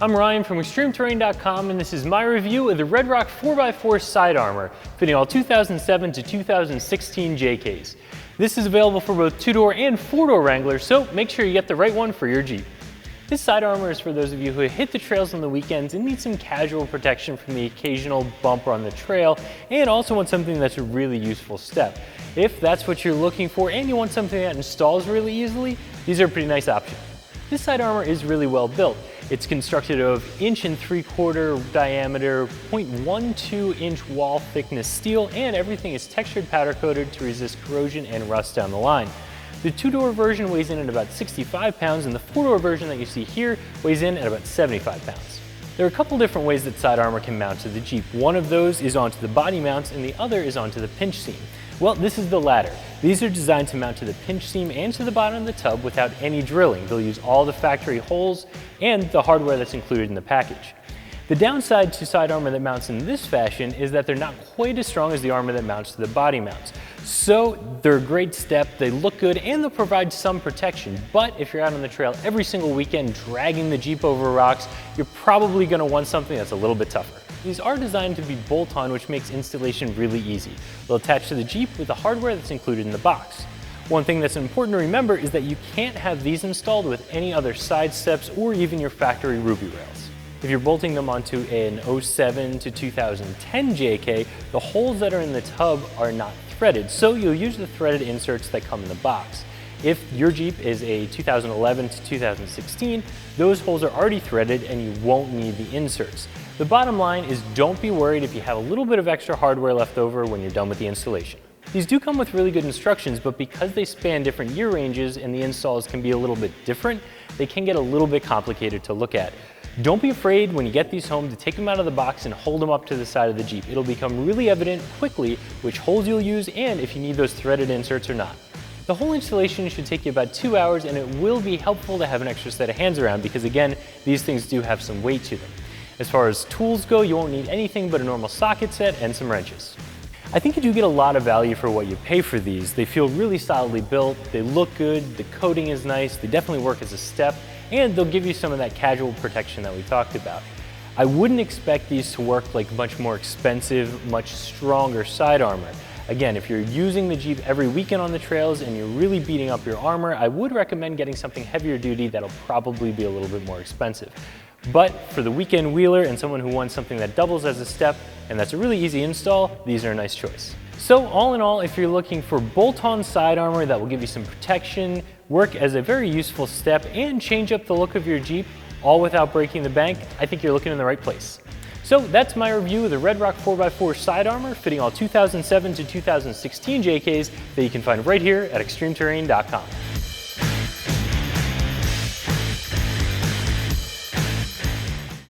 I'm Ryan from ExtremeTerrain.com, and this is my review of the RedRock 4x4 Side Armor, fitting all 2007 to 2016 JKs. This is available for both 2-door and 4-door Wranglers, so make sure you get the right one for your Jeep. This side armor is for those of you who hit the trails on the weekends and need some casual protection from the occasional bumper on the trail, and also want something that's a really useful step. If that's what you're looking for and you want something that installs really easily, these are a pretty nice option. This side armor is really well built. It's constructed of 1.75 inch diameter, 0.12 inch wall thickness steel, and everything is textured powder coated to resist corrosion and rust down the line. The 2-door version weighs in at about 65 pounds, and the 4-door version that you see here weighs in at about 75 pounds. There are a couple different ways that side armor can mount to the Jeep. One of those is onto the body mounts, and the other is onto the pinch seam. Well, this is the latter. These are designed to mount to the pinch seam and to the bottom of the tub without any drilling. They'll use all the factory holes and the hardware that's included in the package. The downside to side armor that mounts in this fashion is that they're not quite as strong as the armor that mounts to the body mounts. So they're a great step, they look good, and they'll provide some protection. But if you're out on the trail every single weekend dragging the Jeep over rocks, you're probably going to want something that's a little bit tougher. These are designed to be bolt-on, which makes installation really easy. They'll attach to the Jeep with the hardware that's included in the box. One thing that's important to remember is that you can't have these installed with any other side steps or even your factory ruby rails. If you're bolting them onto an 07 to 2010 JK, the holes that are in the tub are not threaded, so you'll use the threaded inserts that come in the box. If your Jeep is a 2011 to 2016, those holes are already threaded and you won't need the inserts. The bottom line is don't be worried if you have a little bit of extra hardware left over when you're done with the installation. These do come with really good instructions, but because they span different year ranges and the installs can be a little bit different, they can get a little bit complicated to look at. Don't be afraid when you get these home to take them out of the box and hold them up to the side of the Jeep. It'll become really evident quickly which holes you'll use and if you need those threaded inserts or not. The whole installation should take you about 2 hours, and it will be helpful to have an extra set of hands around because, again, these things do have some weight to them. As far as tools go, you won't need anything but a normal socket set and some wrenches. I think you do get a lot of value for what you pay for these. They feel really solidly built, they look good, the coating is nice, they definitely work as a step, and they'll give you some of that casual protection that we talked about. I wouldn't expect these to work like much more expensive, much stronger side armor. Again, if you're using the Jeep every weekend on the trails and you're really beating up your armor, I would recommend getting something heavier duty that'll probably be a little bit more expensive. But for the weekend wheeler and someone who wants something that doubles as a step and that's a really easy install, these are a nice choice. So all in all, if you're looking for bolt-on side armor that will give you some protection, work as a very useful step, and change up the look of your Jeep, all without breaking the bank, I think you're looking in the right place. So that's my review of the RedRock 4x4 Side Armor, fitting all 2007 to 2016 JKs that you can find right here at ExtremeTerrain.com.